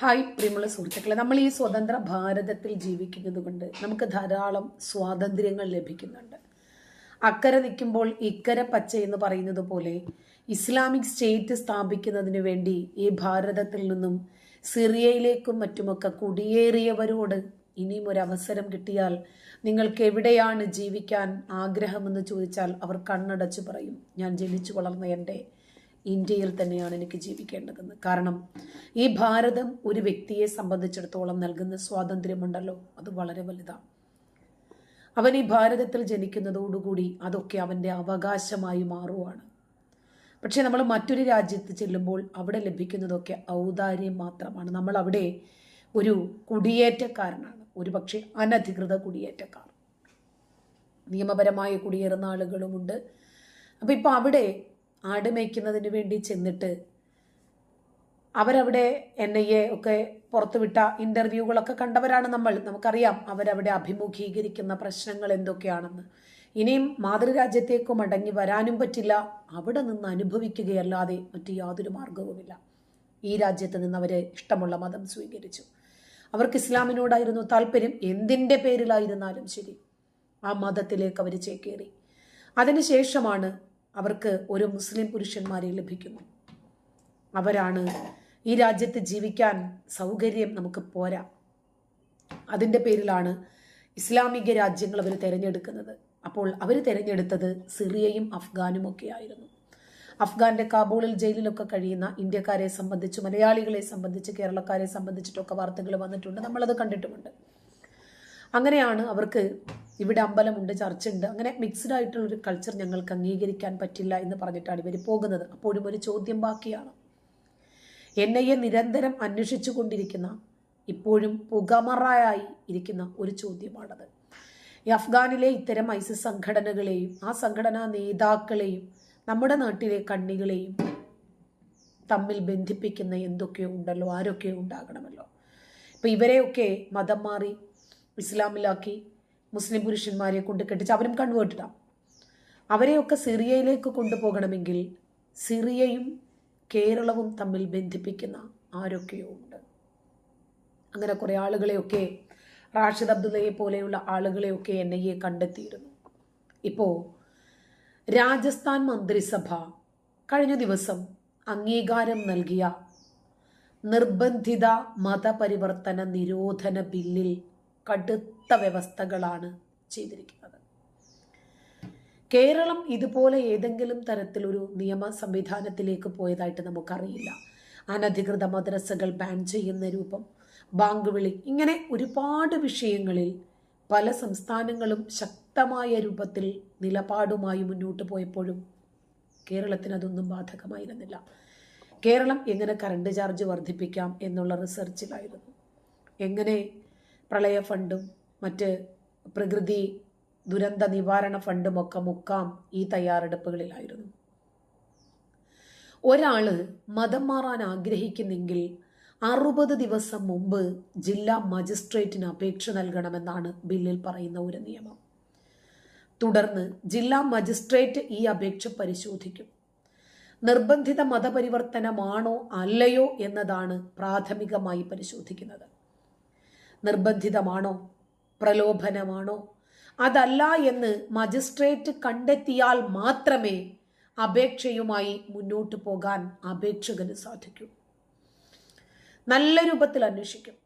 Hi പ്രിയമുള്ള സുഹൃത്തുക്കളെ, നമ്മൾ ഈ സ്വതന്ത്ര ഭാരതത്തിൽ ജീവിക്കുന്നത് കൊണ്ട് നമുക്ക് ധാരാളം സ്വാതന്ത്ര്യങ്ങൾ ലഭിക്കുന്നുണ്ട്. അക്കരെ നിൽക്കുമ്പോൾ ഇക്കരെ പച്ച എന്ന് പറയുന്നത് പോലെ ഇസ്ലാമിക് സ്റ്റേറ്റ് സ്ഥാപിക്കുന്നതിന് വേണ്ടി ഈ ഭാരതത്തിൽ നിന്നും സിറിയയിലേക്കും മറ്റുമൊക്കെ കുടിയേറിയവരോട് ഇനിയും ഒരു അവസരം കിട്ടിയാൽ നിങ്ങൾക്ക് എവിടെയാണ് ജീവിക്കാൻ ആഗ്രഹമെന്ന് ചോദിച്ചാൽ അവർ കണ്ണടച്ച് പറയും, ഞാൻ ജനിച്ചു വളർന്ന എൻ്റെ ഇന്ത്യയിൽ തന്നെയാണ് എനിക്ക് ജീവിക്കേണ്ടതെന്ന്. കാരണം ഈ ഭാരതം ഒരു വ്യക്തിയെ സംബന്ധിച്ചിടത്തോളം നൽകുന്ന സ്വാതന്ത്ര്യമുണ്ടല്ലോ, അത് വളരെ വലുതാണ്. അവൻ ഈ ഭാരതത്തിൽ ജനിക്കുന്നതോടുകൂടി അതൊക്കെ അവൻ്റെ അവകാശമായി മാറുവാണ്. പക്ഷെ നമ്മൾ മറ്റൊരു രാജ്യത്ത് ചെല്ലുമ്പോൾ അവിടെ ലഭിക്കുന്നതൊക്കെ ഔദാര്യം മാത്രമാണ്. നമ്മൾ അവിടെ ഒരു കുടിയേറ്റക്കാരനാണ്, ഒരു പക്ഷേ അനധികൃത കുടിയേറ്റക്കാർ. നിയമപരമായി കുടിയേറുന്ന ആളുകളുമുണ്ട്. അപ്പം ഇപ്പം അവിടെ ആട് മേയ്ക്കുന്നതിന് വേണ്ടി ചെന്നിട്ട് അവരവിടെ NIA ഒക്കെ പുറത്തുവിട്ട ഇൻ്റർവ്യൂകളൊക്കെ കണ്ടവരാണ് നമ്മൾ. നമുക്കറിയാം അവരവിടെ അഭിമുഖീകരിക്കുന്ന പ്രശ്നങ്ങൾ എന്തൊക്കെയാണെന്ന്. ഇനിയും മാതൃരാജ്യത്തേക്ക് മടങ്ങി വരാനും പറ്റില്ല, അവിടെ നിന്ന് അനുഭവിക്കുകയല്ലാതെ മറ്റു യാതൊരു മാർഗവുമില്ല. ഈ രാജ്യത്ത് നിന്ന് അവർ ഇഷ്ടമുള്ള മതം സ്വീകരിച്ചു. അവർക്ക് ഇസ്ലാമിനോടായിരുന്നു താല്പര്യം, എന്തിൻ്റെ പേരിലായിരുന്നാലും ശരി ആ മതത്തിലേക്ക് അവർ ചേക്കേറി. അതിനുശേഷമാണ് അവർക്ക് ഒരു മുസ്ലിം പുരുഷന്മാരെ ലഭിക്കുന്നു. അവരാണ് ഈ രാജ്യത്ത് ജീവിക്കാൻ സൗകര്യം നമുക്ക് പോരാ, അതിൻ്റെ പേരിലാണ് ഇസ്ലാമിക രാജ്യങ്ങൾ അവർ തിരഞ്ഞെടുക്കുന്നത്. അപ്പോൾ അവർ തിരഞ്ഞെടുത്തത് സിറിയയും അഫ്ഗാനും ഒക്കെ ആയിരുന്നു. അഫ്ഗാന്റെ കാബൂളിൽ ജയിലിലൊക്കെ കഴിയുന്ന ഇന്ത്യക്കാരെ സംബന്ധിച്ച്, മലയാളികളെ സംബന്ധിച്ച്, കേരളക്കാരെ സംബന്ധിച്ചിട്ടൊക്കെ വാർത്തകൾ വന്നിട്ടുണ്ട്, നമ്മളത് കണ്ടിട്ടുമുണ്ട്. അങ്ങനെയാണ് അവർക്ക് ഇവിടെ അമ്പലമുണ്ട്, ചർച്ചുണ്ട്, അങ്ങനെ മിക്സ്ഡ് ആയിട്ടുള്ളൊരു കൾച്ചർ ഞങ്ങൾക്ക് അംഗീകരിക്കാൻ പറ്റില്ല എന്ന് പറഞ്ഞിട്ടാണ് ഇവർ പോകുന്നത്. അപ്പോഴും ഒരു ചോദ്യം ബാക്കിയാണ്. NIA നിരന്തരം അന്വേഷിച്ചു കൊണ്ടിരിക്കുന്ന, ഇപ്പോഴും പുകമറയായി ഇരിക്കുന്ന ഒരു ചോദ്യമാണത്. ഈ അഫ്ഗാനിലെ ഇത്തരം ISIS സംഘടനകളെയും ആ സംഘടനാ നേതാക്കളെയും നമ്മുടെ നാട്ടിലെ കണ്ണികളെയും തമ്മിൽ ബന്ധിപ്പിക്കുന്ന എന്തൊക്കെയോ ഉണ്ടല്ലോ, ആരൊക്കെയോ ഉണ്ടാകണമല്ലോ. ഇപ്പം ഇവരെയൊക്കെ മതം മാറി ഇസ്ലാമിലാക്കി മുസ്ലിം പുരുഷന്മാരെ കൊണ്ട് കെട്ടിച്ച് അവരും കൺവേർട്ടഡാണ്. അവരെയൊക്കെ സിറിയയിലേക്ക് കൊണ്ടുപോകണമെങ്കിൽ സിറിയയും കേരളവും തമ്മിൽ ബന്ധിപ്പിക്കുന്ന ആരൊക്കെയോ ഉണ്ട്. അങ്ങനെ കുറേ ആളുകളെയൊക്കെ, റാഷിദ് അബ്ദുള്ളയെ പോലെയുള്ള ആളുകളെയൊക്കെ NIA കണ്ടെത്തിയിരുന്നു. ഇപ്പോൾ രാജസ്ഥാൻ മന്ത്രിസഭ കഴിഞ്ഞ ദിവസം അംഗീകാരം നൽകിയ നിർബന്ധിത മതപരിവർത്തന നിരോധന ബില്ലിൽ കടുത്ത വ്യവസ്ഥകളാണ് ചെയ്തിരിക്കുന്നത്. കേരളം ഇതുപോലെ ഏതെങ്കിലും തരത്തിലൊരു നിയമ സംവിധാനത്തിലേക്ക് പോയതായിട്ട് നമുക്കറിയില്ല. അനധികൃത മദ്രസകൾ ബാൻ ചെയ്യുന്ന രൂപം, ബാങ്ക് വിളി, ഇങ്ങനെ ഒരുപാട് വിഷയങ്ങളിൽ പല സംസ്ഥാനങ്ങളും ശക്തമായ രൂപത്തിൽ നിലപാടുമായി മുന്നോട്ട് പോയപ്പോഴും കേരളത്തിന് അതൊന്നും ബാധകമായിരുന്നില്ല. കേരളം എങ്ങനെ കറണ്ട് ചാർജ് വർദ്ധിപ്പിക്കാം എന്നുള്ള റിസർച്ചിലായിരുന്നു. എങ്ങനെ പ്രളയ ഫണ്ടും മറ്റ് പ്രകൃതി ദുരന്ത നിവാരണ ഫണ്ടുമൊക്കെ മുക്കാം, ഈ തയ്യാറെടുപ്പുകളിലായിരുന്നു. ഒരാള് മതം മാറാൻ ആഗ്രഹിക്കുന്നെങ്കിൽ 60 ദിവസം മുമ്പ് ജില്ലാ മജിസ്ട്രേറ്റിന് അപേക്ഷ നൽകണമെന്നാണ് ബില്ലിൽ പറയുന്ന ഒരു നിയമം. തുടർന്ന് ജില്ലാ മജിസ്ട്രേറ്റ് ഈ അപേക്ഷ പരിശോധിക്കും. നിർബന്ധിത മതപരിവർത്തനമാണോ അല്ലയോ എന്നതാണ് പ്രാഥമികമായി പരിശോധിക്കുന്നത്. നിർബന്ധിതമാണോ, പ്രലോഭനമാണോ, അതല്ല എന്ന് മജിസ്ട്രേറ്റ് കണ്ടെത്തിയാൽ മാത്രമേ അപേക്ഷയുമായി മുന്നോട്ട് പോകാൻ അപേക്ഷകന് സാധിക്കൂ. നല്ല രൂപത്തിൽ അന്വേഷിക്കും.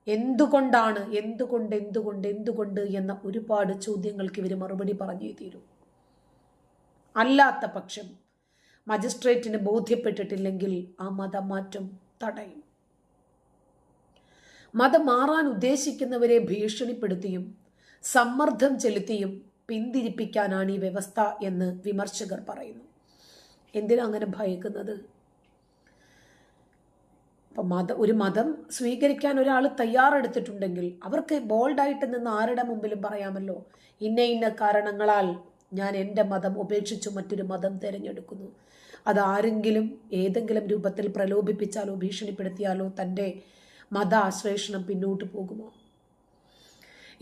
എന്തുകൊണ്ടാണ്, എന്തുകൊണ്ട് എന്ന ഒരുപാട് ചോദ്യങ്ങൾക്ക് ഇവർ മറുപടി പറഞ്ഞേ തീരൂ. അല്ലാത്ത പക്ഷം മജിസ്ട്രേറ്റിന് ബോധ്യപ്പെട്ടിട്ടില്ലെങ്കിൽ ആ മതമാറ്റം തടയും. മതം മാറാൻ ഉദ്ദേശിക്കുന്നവരെ ഭീഷണിപ്പെടുത്തിയും സമ്മർദ്ദം ചെലുത്തിയും പിന്തിരിപ്പിക്കാനാണ് ഈ വ്യവസ്ഥ എന്ന് വിമർശകർ പറയുന്നു. എന്തിനാ അങ്ങനെ ഭയക്കുന്നത്? അപ്പം ഒരു മതം സ്വീകരിക്കാൻ ഒരാൾ തയ്യാറെടുത്തിട്ടുണ്ടെങ്കിൽ അവർക്ക് ബോൾഡായിട്ട് നിന്ന് ആരുടെ മുമ്പിലും പറയാമല്ലോ, ഇന്ന കാരണങ്ങളാൽ ഞാൻ എൻ്റെ മതം ഉപേക്ഷിച്ചു മറ്റൊരു മതം തിരഞ്ഞെടുക്കുന്നു. അതാരെങ്കിലും ഏതെങ്കിലും രൂപത്തിൽ പ്രലോഭിപ്പിച്ചാലോ ഭീഷണിപ്പെടുത്തിയാലോ തൻ്റെ മത ആശ്ലേഷണം പിന്നോട്ട് പോകുമോ?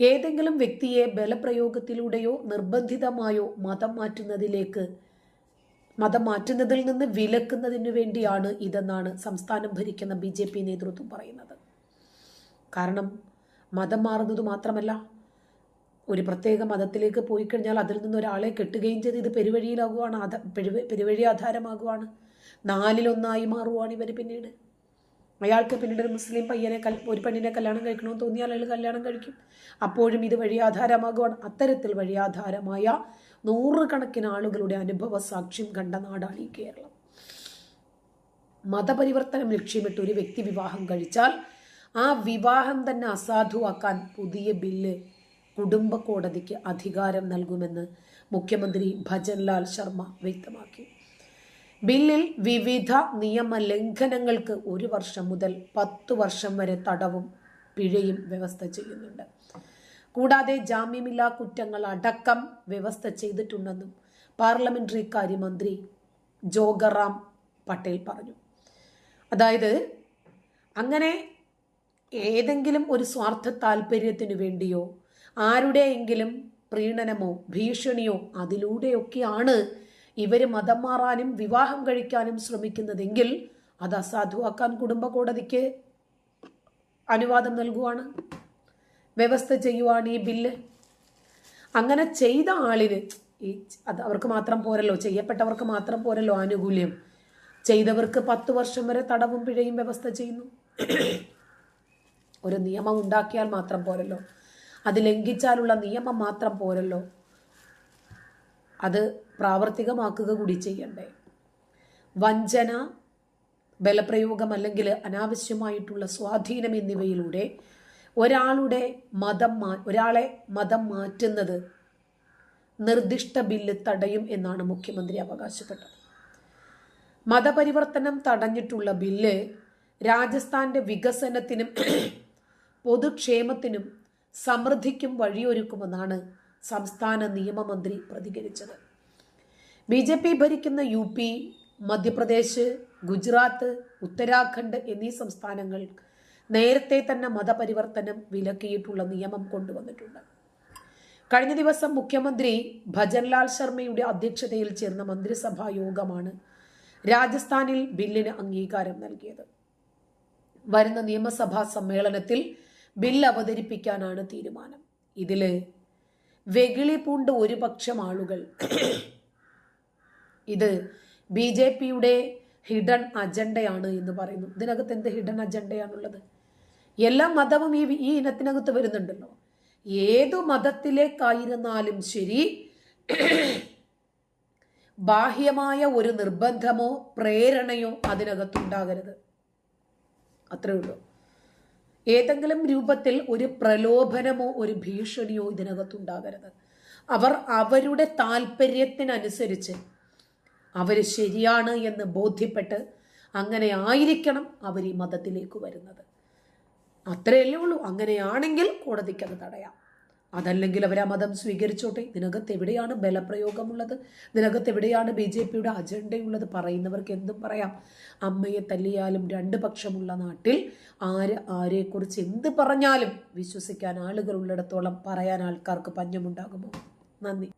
ഏതെങ്കിലും വ്യക്തിയെ ബലപ്രയോഗത്തിലൂടെയോ നിർബന്ധിതമായോ മതം മാറ്റുന്നതിലേക്ക് മതം മാറ്റുന്നതിൽ നിന്ന് വിലക്കുന്നതിനു വേണ്ടിയാണ് ഇതെന്നാണ് സംസ്ഥാനം ഭരിക്കുന്ന BJP നേതൃത്വം പറയുന്നത്. കാരണം മതം മാറുന്നത് മാത്രമല്ല, ഒരു പ്രത്യേക മതത്തിലേക്ക് പോയി കഴിഞ്ഞാൽ അതിൽ നിന്ന് ഒരാളെ കെട്ടുകയും ചെയ്ത് ഇത് പെരുവഴിയിലാകുവാണ്, പെരുവഴി ആധാരമാകുവാണ്, 4-1 മാറുവാണ് ഇവർ. പിന്നീട് അയാൾക്ക് പിന്നീട് ഒരു മുസ്ലിം പയ്യനെ ഒരു പെണ്ണിനെ കല്യാണം കഴിക്കണമെന്ന് തോന്നിയാൽ അയാൾ കല്യാണം കഴിക്കും. അപ്പോഴും ഇത് വഴിയാധാരമാകുവാണ്. അത്തരത്തിൽ വഴിയാധാരമായ 100 കണക്കിന് ആളുകളുടെ അനുഭവ സാക്ഷ്യം കണ്ട നാടാണ് ഈ കേരളം. മതപരിവർത്തനം ലക്ഷ്യമിട്ട് ഒരു വ്യക്തി വിവാഹം കഴിച്ചാൽ ആ വിവാഹം തന്നെ അസാധുവാക്കാൻ പുതിയ ബില്ല് കുടുംബ കോടതിക്ക് അധികാരം നൽകുമെന്ന് മുഖ്യമന്ത്രി ഭജൻലാൽ ശർമ്മ വ്യക്തമാക്കി. ബില്ലിൽ വിവിധ നിയമലംഘനങ്ങൾക്ക് 1 വർഷം മുതൽ 10 വർഷം വരെ തടവും പിഴയും വ്യവസ്ഥ ചെയ്യുന്നുണ്ട്. കൂടാതെ ജാമ്യമില്ലാ കുറ്റങ്ങൾ അടക്കം വ്യവസ്ഥ ചെയ്തിട്ടുണ്ടെന്നും പാർലമെന്ററി കാര്യമന്ത്രി ജോഗറാം പട്ടേൽ പറഞ്ഞു. അതായത് അങ്ങനെ ഏതെങ്കിലും ഒരു സ്വാർത്ഥ താല്പര്യത്തിനു വേണ്ടിയോ ആരുടെയെങ്കിലും പ്രീണനമോ ഭീഷണിയോ അതിലൂടെയൊക്കെയാണ് ഇവർ മതം മാറാനും വിവാഹം കഴിക്കാനും ശ്രമിക്കുന്നതെങ്കിൽ അത് അസാധുവാക്കാൻ കുടുംബ കോടതിക്ക് അനുവാദം നൽകുവാണ്, വ്യവസ്ഥ ചെയ്യുവാണ് ഈ ബില്ല്. അങ്ങനെ ചെയ്ത ആളിന് അത് അവർക്ക് മാത്രം പോരല്ലോ, ചെയ്യപ്പെട്ടവർക്ക് മാത്രം പോരല്ലോ ആനുകൂല്യം, ചെയ്തവർക്ക് 10 വർഷം വരെ തടവും പിഴയും വ്യവസ്ഥ ചെയ്യുന്നു. ഒരു നിയമം ഉണ്ടാക്കിയാൽ മാത്രം പോരല്ലോ, അത് ലംഘിച്ചാലുള്ള നിയമം മാത്രം പോരല്ലോ, അത് പ്രാവർത്തികമാക്കുക കൂടി ചെയ്യണ്ടേ. വഞ്ചന, ബലപ്രയോഗം അല്ലെങ്കിൽ അനാവശ്യമായിട്ടുള്ള സ്വാധീനം എന്നിവയിലൂടെ ഒരാളെ മതം മാറ്റുന്നത് നിർദ്ദിഷ്ട ബില്ല് തടയും എന്നാണ് മുഖ്യമന്ത്രി അവകാശപ്പെട്ടത്. മതപരിവർത്തനം തടഞ്ഞിട്ടുള്ള ബില്ല് രാജസ്ഥാന്റെ വികസനത്തിനും പൊതുക്ഷേമത്തിനും സമൃദ്ധിക്കും വഴിയൊരുക്കുമെന്നാണ് സംസ്ഥാന നിയമമന്ത്രി പ്രതികരിച്ചത്. BJP ഭരിക്കുന്ന UP, മധ്യപ്രദേശ്, ഗുജറാത്ത്, ഉത്തരാഖണ്ഡ് എന്നീ സംസ്ഥാനങ്ങൾ നേരത്തെ തന്നെ മതപരിവർത്തനം വിലക്കിയിട്ടുള്ള നിയമം കൊണ്ടുവന്നിട്ടുണ്ട്. കഴിഞ്ഞ ദിവസം മുഖ്യമന്ത്രി ഭജൻലാൽ ശർമ്മയുടെ അധ്യക്ഷതയിൽ ചേർന്ന മന്ത്രിസഭാ യോഗമാണ് രാജസ്ഥാനിൽ ബില്ലിന് അംഗീകാരം നൽകിയത്. വരുന്ന നിയമസഭാ സമ്മേളനത്തിൽ ബില്ല് അവതരിപ്പിക്കാനാണ് തീരുമാനം. ഇതില് വെകിളി പൂണ്ട് ഒരു പക്ഷം ആളുകൾ ഇത് BJPയുടെ ഹിഡൻ അജണ്ടയാണ് എന്ന് പറയുന്നു. ഇതിനകത്ത് എന്ത് ഹിഡൻ അജണ്ടയാണുള്ളത്? എല്ലാ മതവും ഈ ഇനത്തിനകത്ത് വരുന്നുണ്ടല്ലോ. ഏതു മതത്തിലേക്കായിരുന്നാലും ശരി, ബാഹ്യമായ ഒരു നിർബന്ധമോ പ്രേരണയോ അതിനകത്തുണ്ടാകരുത്. അത്രേ ഉള്ളൂ. ഏതെങ്കിലും രൂപത്തിൽ ഒരു പ്രലോഭനമോ ഒരു ഭീഷണിയോ ഇതിനകത്തുണ്ടാകരുത്. അവർ അവരുടെ താല്പര്യത്തിനനുസരിച്ച് അവർ ശരിയാണ് എന്ന് ബോധ്യപ്പെട്ട് അങ്ങനെ ആയിരിക്കണം അവർ ഈ മതത്തിലേക്ക് വരുന്നത്. അത്രയല്ലേ ഉള്ളൂ. അങ്ങനെയാണെങ്കിൽ കോടതിക്ക് അത് തടയാം. അതല്ലെങ്കിൽ അവർ ആ മതം സ്വീകരിച്ചോട്ടെ. ഇതിനകത്ത് എവിടെയാണ് ബലപ്രയോഗമുള്ളത്? ഇതിനകത്ത് എവിടെയാണ് BJPയുടെ അജണ്ടയുള്ളത്? പറയുന്നവർക്ക് എന്തും പറയാം. അമ്മയെ തല്ലിയാലും 2 പക്ഷമുള്ള നാട്ടിൽ ആരെക്കുറിച്ച് എന്ത് പറഞ്ഞാലും വിശ്വസിക്കാൻ ആളുകൾ ഉള്ളിടത്തോളം പറയാൻ ആൾക്കാർക്ക് പഞ്ഞമുണ്ടാകുമോ? നന്ദി.